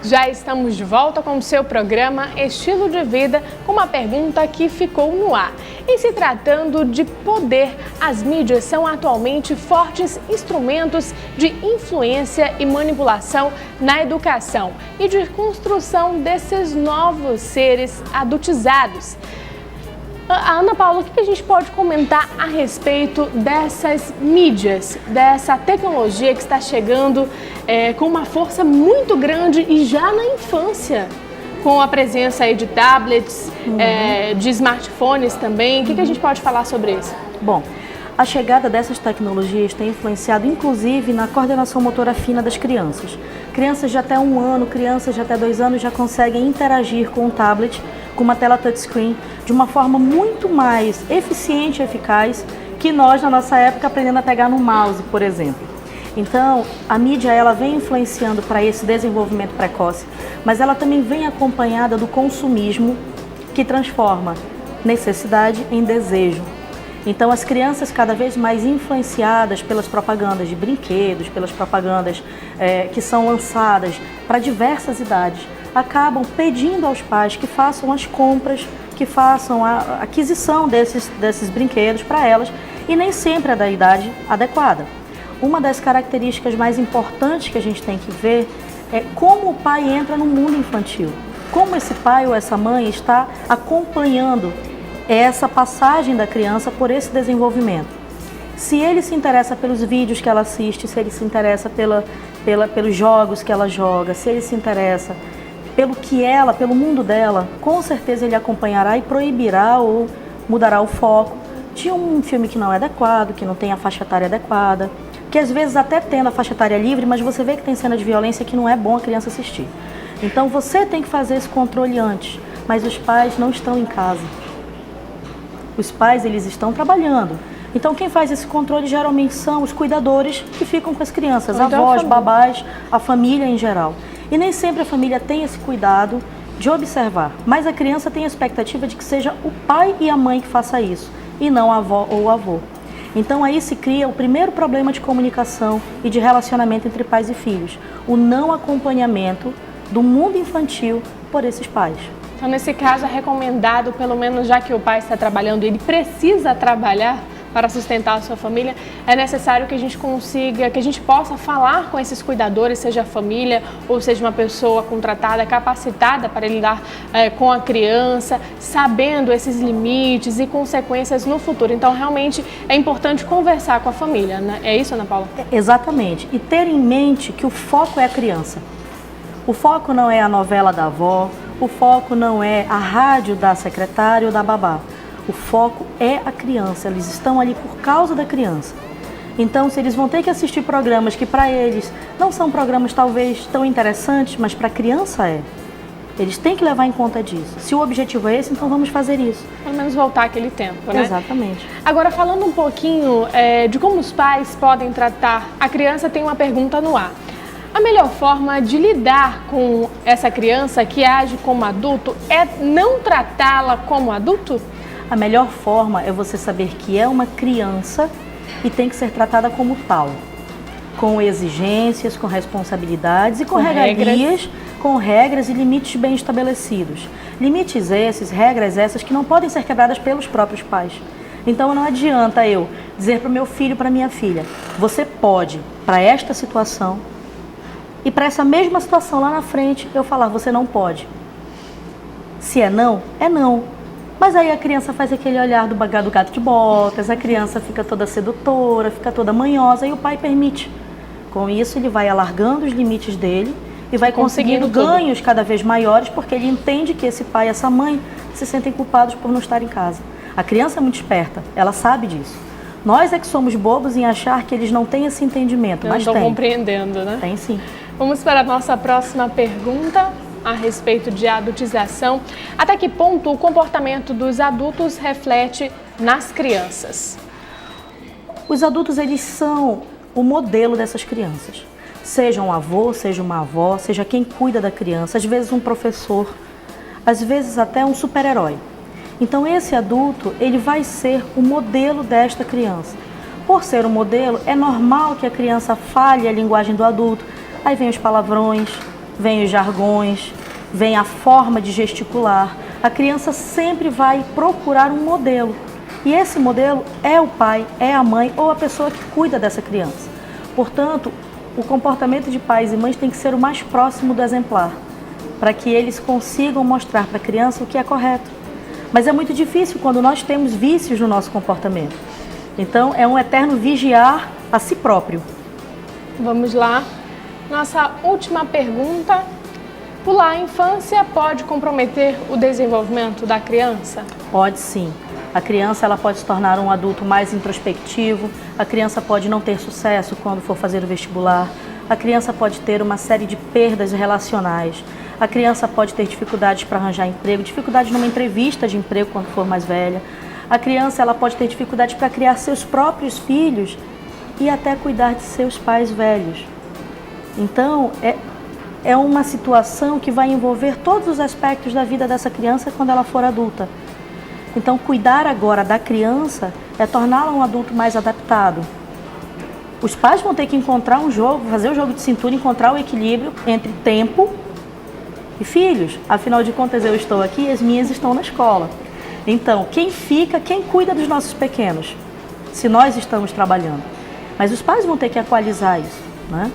Já estamos de volta com o seu programa Estilo de Vida, com uma pergunta que ficou no ar. E se tratando de poder, as mídias são atualmente fortes instrumentos de influência e manipulação na educação e de construção desses novos seres adultizados. Ana Paula, o que a gente pode comentar a respeito dessas mídias, dessa tecnologia que está chegando com uma força muito grande e já na infância, com a presença aí de tablets, de smartphones também? O que a gente pode falar sobre isso? Bom, a chegada dessas tecnologias tem influenciado inclusive na coordenação motora fina das crianças. Crianças de até 1 ano, crianças de até 2 anos já conseguem interagir com um tablet, com uma tela touchscreen, de uma forma muito mais eficiente e eficaz que nós, na nossa época, aprendendo a pegar no mouse, por exemplo. Então, a mídia ela vem influenciando para esse desenvolvimento precoce, mas ela também vem acompanhada do consumismo que transforma necessidade em desejo. Então, as crianças cada vez mais influenciadas pelas propagandas de brinquedos, pelas propagandas que são lançadas para diversas idades, acabam pedindo aos pais que façam as compras, que façam a aquisição desses brinquedos para elas, e nem sempre é da idade adequada. Uma das características mais importantes que a gente tem que ver é como o pai entra no mundo infantil, como esse pai ou essa mãe está acompanhando essa passagem da criança por esse desenvolvimento. Se ele se interessa pelos vídeos que ela assiste, se ele se interessa pelos jogos que ela joga, se ele se interessa pelo mundo dela, com certeza ele acompanhará e proibirá ou mudará o foco de um filme que não é adequado, que não tem a faixa etária adequada, que às vezes até tendo a faixa etária livre, mas você vê que tem cena de violência que não é bom a criança assistir. Então você tem que fazer esse controle antes, mas os pais não estão em casa. Os pais, eles estão trabalhando. Então quem faz esse controle geralmente são os cuidadores que ficam com as crianças, avós, babás, a família em geral. E nem sempre a família tem esse cuidado de observar, mas a criança tem a expectativa de que seja o pai e a mãe que faça isso, e não a avó ou o avô. Então aí se cria o primeiro problema de comunicação e de relacionamento entre pais e filhos, o não acompanhamento do mundo infantil por esses pais. Então, nesse caso, é recomendado, pelo menos já que o pai está trabalhando, ele precisa trabalhar para sustentar a sua família, é necessário que a gente consiga, que a gente possa falar com esses cuidadores, seja a família ou seja uma pessoa contratada, capacitada para lidar com a criança, sabendo esses limites e consequências no futuro. Então, realmente, é importante conversar com a família, né? É isso, Ana Paula? Exatamente. E ter em mente que o foco é a criança. O foco não é a novela da avó, o foco não é a rádio da secretária ou da babá. O foco é a criança, eles estão ali por causa da criança. Então, se eles vão ter que assistir programas que para eles não são programas talvez tão interessantes, mas para a criança é. Eles têm que levar em conta disso. Se o objetivo é esse, então vamos fazer isso. Pelo menos voltar aquele tempo, né? Exatamente. Agora, falando um pouquinho de como os pais podem tratar, a criança tem uma pergunta no ar. A melhor forma de lidar com essa criança que age como adulto é não tratá-la como adulto? A melhor forma é você saber que é uma criança e tem que ser tratada como tal, com exigências, com responsabilidades e com regalias, com regras e limites bem estabelecidos. Limites esses, regras essas que não podem ser quebradas pelos próprios pais. Então não adianta eu dizer para o meu filho, para minha filha, você pode para esta situação e para essa mesma situação lá na frente eu falar, você não pode. Se é não, é não. Mas aí a criança faz aquele olhar do gato de botas, a criança fica toda sedutora, fica toda manhosa e o pai permite. Com isso ele vai alargando os limites dele e vai conseguindo ganhos cada vez maiores porque ele entende que esse pai e essa mãe se sentem culpados por não estar em casa. A criança é muito esperta, ela sabe disso. Nós é que somos bobos em achar que eles não têm esse entendimento, mas tem. Não estão compreendendo, né? Tem sim. Vamos para a nossa próxima pergunta a respeito de adultização. Até que ponto o comportamento dos adultos reflete nas crianças? Os adultos, eles são o modelo dessas crianças. Seja um avô, seja uma avó, seja quem cuida da criança, às vezes um professor, às vezes até um super-herói. Então esse adulto, ele vai ser o modelo desta criança. Por ser um modelo, é normal que a criança fale a linguagem do adulto. Aí vem os palavrões, vem os jargões, vem a forma de gesticular. A criança sempre vai procurar um modelo. E esse modelo é o pai, é a mãe ou a pessoa que cuida dessa criança. Portanto, o comportamento de pais e mães tem que ser o mais próximo do exemplar, para que eles consigam mostrar para a criança o que é correto. Mas é muito difícil quando nós temos vícios no nosso comportamento. Então, é um eterno vigiar a si próprio. Vamos lá. Nossa última pergunta. Pular a infância pode comprometer o desenvolvimento da criança? Pode sim. A criança ela pode se tornar um adulto mais introspectivo, a criança pode não ter sucesso quando for fazer o vestibular, a criança pode ter uma série de perdas relacionais, a criança pode ter dificuldades para arranjar emprego, dificuldades numa entrevista de emprego quando for mais velha, a criança ela pode ter dificuldades para criar seus próprios filhos e até cuidar de seus pais velhos. Então, é uma situação que vai envolver todos os aspectos da vida dessa criança quando ela for adulta. Então, cuidar agora da criança é torná-la um adulto mais adaptado. Os pais vão ter que encontrar um jogo, fazer o jogo de cintura, encontrar o equilíbrio entre tempo e filhos. Afinal de contas, eu estou aqui e as minhas estão na escola. Então, quem cuida dos nossos pequenos? Se nós estamos trabalhando. Mas os pais vão ter que equalizar isso, né?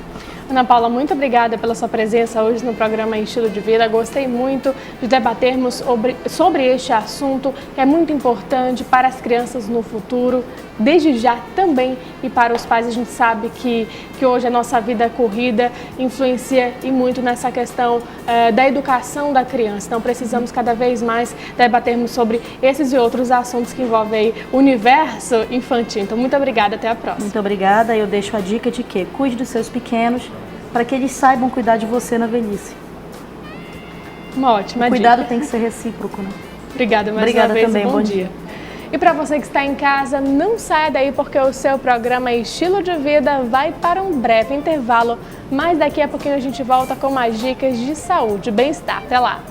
Ana Paula, muito obrigada pela sua presença hoje no programa Estilo de Vida. Gostei muito de debatermos sobre este assunto, que é muito importante para as crianças no futuro, desde já também, e para os pais. A gente sabe que hoje a nossa vida corrida influencia e muito nessa questão da educação da criança. Então precisamos cada vez mais debatermos sobre esses e outros assuntos que envolvem o universo infantil. Então muito obrigada, até a próxima. Muito obrigada. Eu deixo a dica de que cuide dos seus pequenos, para que eles saibam cuidar de você na velhice. Uma ótima dica. O cuidado tem que ser recíproco, né? Obrigada mais uma vez também, bom dia. E para você que está em casa, não saia daí porque o seu programa Estilo de Vida vai para um breve intervalo, mas daqui a pouquinho a gente volta com mais dicas de saúde e bem-estar. Até lá!